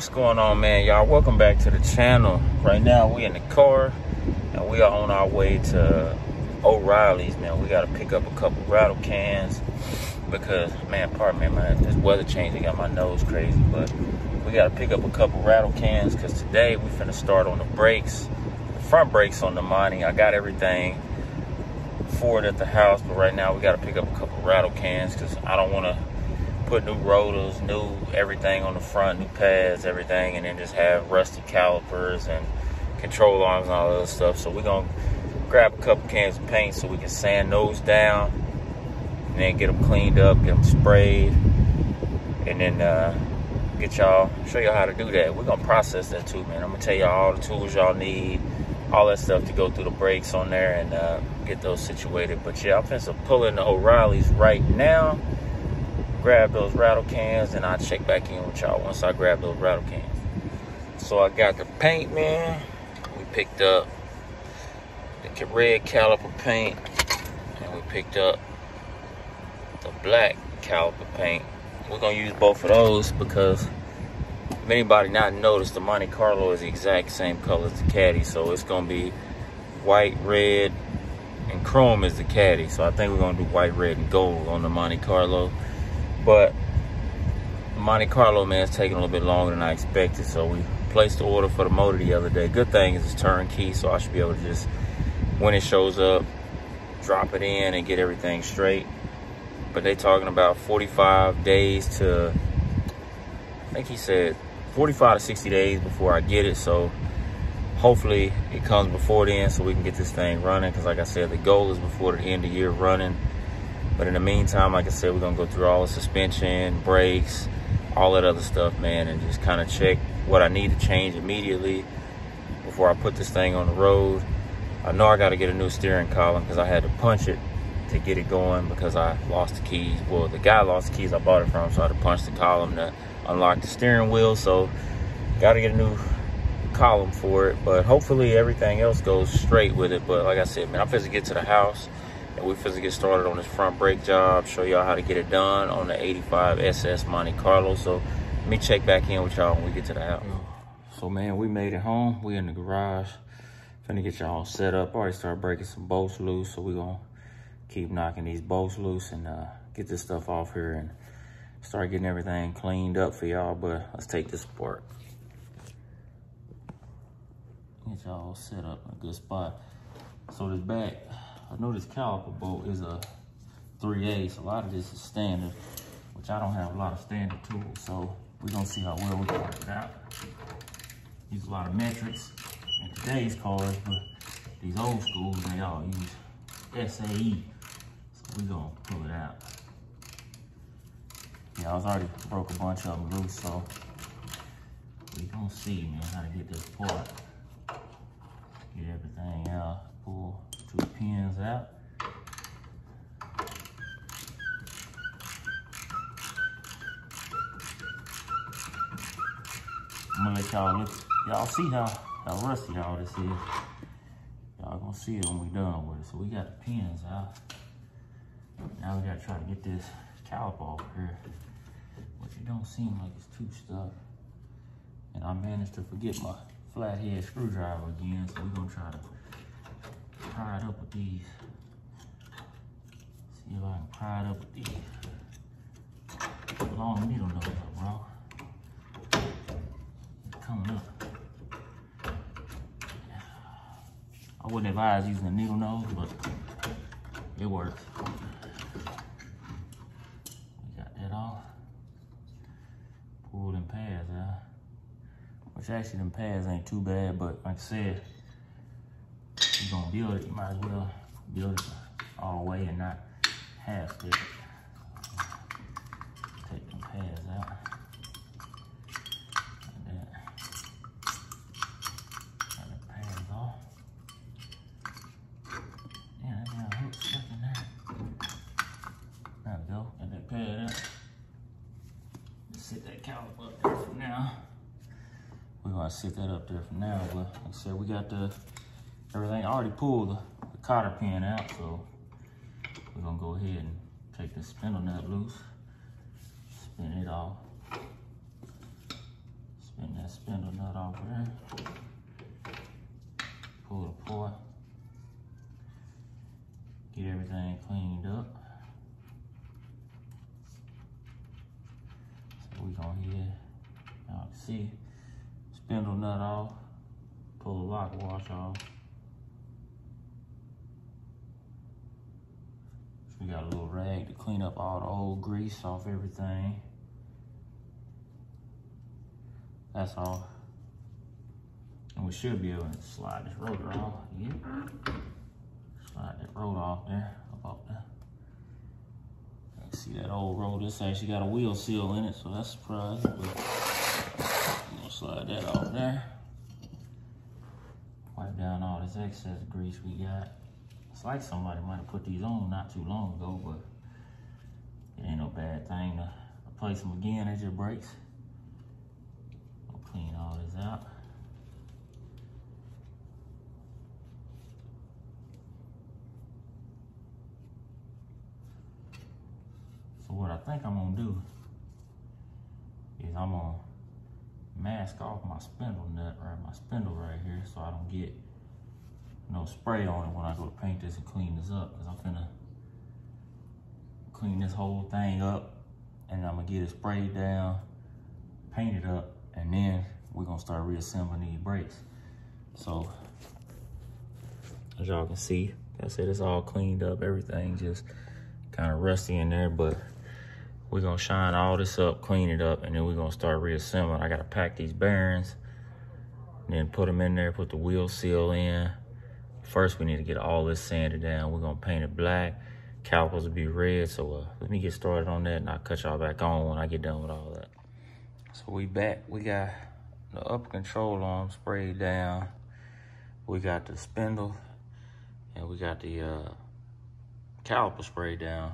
What's going on, man? Y'all, welcome back to the channel. Right now we in the car and we are on our way to O'Reilly's, man. We got to pick up a couple rattle cans because, man, pardon me, man, this weather changing got my nose crazy, but we got to pick up a couple rattle cans because today we finna start on the brakes, the front brakes on the Monte. I got everything for it at the house, but right now we got to pick up a couple rattle cans because I don't want to put new rotors, new everything on the front, new pads, everything, and then just have rusty calipers and control arms and all that other stuff. So we're gonna grab a couple cans of paint so we can sand those down and then get them cleaned up, get them sprayed, and then show y'all how to do that. We're gonna process that too, man. I'm gonna tell y'all all the tools y'all need, all that stuff to go through the brakes on there and get those situated. But yeah, I'm finna pull in the O'Reilly's right now, grab those rattle cans, and I'll check back in with y'all once I grab those rattle cans. So I got the paint, man. We picked up the red caliper paint, and we picked up the black caliper paint. We're gonna use both of those because if anybody not noticed, the Monte Carlo is the exact same color as the Caddy, so it's gonna be white, red, and chrome is the Caddy. So I think we're gonna do white, red, and gold on the Monte Carlo. But Monte Carlo, man, it's taking a little bit longer than I expected. So we placed the order for the motor the other day. Good thing is it's turnkey, so I should be able to just, when it shows up, drop it in and get everything straight. But they talking about 45 days to, I think he said 45 to 60 days before I get it. So hopefully it comes before then so we can get this thing running. Because like I said, the goal is before the end of the year running. But in the meantime, like I said, we're gonna go through all the suspension, brakes, all that other stuff, man, and just kind of check what I need to change immediately before I put this thing on the road. I know I gotta get a new steering column because I had to punch it to get it going because I lost the keys. Well, the guy lost the keys I bought it from, so I had to punch the column to unlock the steering wheel. So gotta get a new column for it, but hopefully everything else goes straight with it. But like I said, man, I'm supposed to get to the house and we finna get started on this front brake job, show y'all how to get it done on the 85 SS Monte Carlo. So let me check back in with y'all when we get to the house. So man, we made it home. We in the garage. Finna get y'all set up. Already started breaking some bolts loose, so we gonna keep knocking these bolts loose and get this stuff off here and start getting everything cleaned up for y'all. But let's take this apart. Get y'all set up in a good spot. So this back, I know this caliper bolt is a 3/8. A lot of this is standard, which I don't have a lot of standard tools. So we're gonna see how well we can work it out. Use a lot of metrics in today's cars, but these old schools, they all use SAE. So we're gonna pull it out. Yeah, I was already broke a bunch of them loose, so we gonna see, man, how to get this apart. Get everything out, pull 2 pins out. I'm gonna let y'all look. Y'all see how rusty all this is. Y'all gonna see it when we done with it. So we got the pins out. Now we gotta try to get this caliper off here, which it don't seem like it's too stuck. And I managed to forget my flathead screwdriver again, so we're gonna try to pry it up with these. See if I can pry it up with these long needle nose, bro. It's coming up. I wouldn't advise using a needle nose, but it works. We got that off. Pull them pads out. Which actually them pads ain't too bad, but like I said, you're gonna build it, you might as well build it all the way and not half it. Take them pads out. Like that. Got the pads off. Yeah, that damn hook's stuck in there. There we go, got that pad out. Just sit that caliper up there for now. We're gonna sit that up there for now, but like I said, we got everything. I already pulled the cotter pin out, so we're gonna go ahead and take the spindle nut loose, spin it off, Spin that spindle nut off there. Pull the pour. Get everything cleaned up. So we gonna hit, y'all can see, spindle nut off, pull the lock wash off. So we got a little rag to clean up all the old grease off everything. That's all. And we should be able to slide this rotor off. Yeah. Slide that rotor off there, about that. You can see that old rotor. This actually got a wheel seal in it, so that's a surprise. But I'm gonna slide that off there. Wipe down all this excess grease we got. It's like somebody might have put these on not too long ago, but it ain't no bad thing to replace them again as your brakes. I'll clean all this out. So what I think I'm gonna do is I'm gonna mask off my spindle nut, right, my spindle right here, so I don't get no spray on it when I go to paint this and clean this up. Cause I'm finna clean this whole thing up and I'm gonna get it sprayed down, paint it up, and then we're gonna start reassembling these brakes. So as y'all can see, like I said, it's all cleaned up, everything just kind of rusty in there, but we're gonna shine all this up, clean it up, and then we're gonna start reassembling. I gotta pack these bearings, and then put them in there, put the wheel seal in. First, we need to get all this sanded down. We're gonna paint it black. Calipers will be red, so let me get started on that, and I'll cut y'all back on when I get done with all that. So we back. We got the upper control arm sprayed down. We got the spindle, and we got the caliper sprayed down.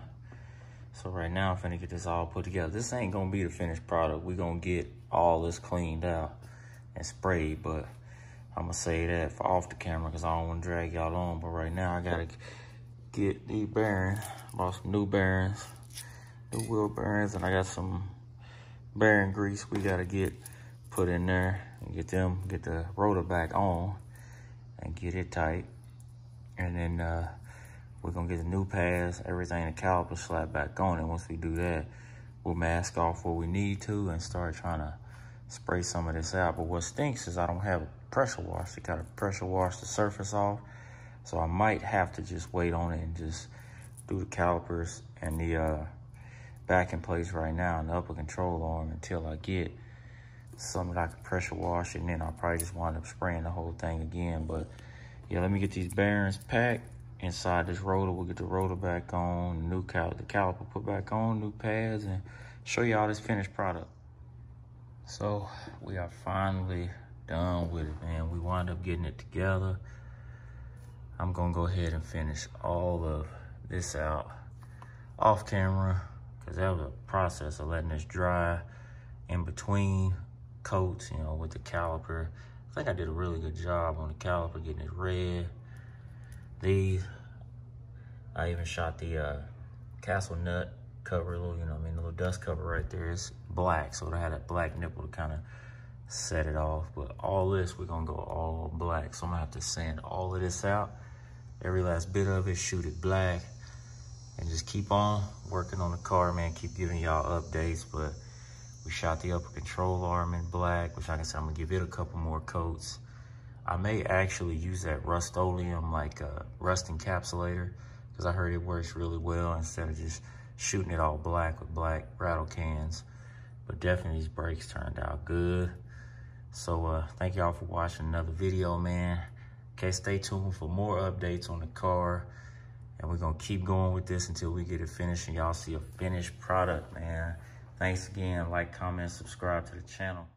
So right now, I'm finna get this all put together. This ain't gonna be the finished product. We're gonna get all this cleaned out and sprayed, but I'm gonna say that for off the camera because I don't wanna drag y'all on. But right now, I gotta get these bearings. Bought some new bearings, new wheel bearings, and I got some bearing grease we gotta get put in there and get the rotor back on and get it tight. And then we're gonna get the new pads, everything, the caliper slap back on. And once we do that, we'll mask off what we need to and start trying to spray some of this out. But what stinks is I don't have a pressure wash to kind of pressure wash the surface off. So I might have to just wait on it and just do the calipers and the back in place right now and the upper control arm until I get something that I can pressure wash, and then I'll probably just wind up spraying the whole thing again. But yeah, let me get these bearings packed inside this rotor. We'll get the rotor back on, the caliper put back on, new pads, and show you all this finished product. So we are finally done with it, man. We wound up getting it together. I'm gonna go ahead and finish all of this out off camera because that was a process of letting this dry in between coats, you know, with the caliper. I think I did a really good job on the caliper, getting it red. I even shot the castle nut cover, a little, you know, the little dust cover right there. It's black, so it had that black nipple to kind of set it off. But all this, we're gonna go all black. So I'm gonna have to sand all of this out, every last bit of it, shoot it black, and just keep on working on the car, man. Keep giving y'all updates. But we shot the upper control arm in black, which like I said, I'm gonna give it a couple more coats. I may actually use that Rust-Oleum, like rust encapsulator, because I heard it works really well instead of just shooting it all black with black rattle cans. But definitely these brakes turned out good. So thank y'all for watching another video, man. Okay, stay tuned for more updates on the car. And we're gonna keep going with this until we get it finished and y'all see a finished product, man. Thanks again. Like, comment, subscribe to the channel.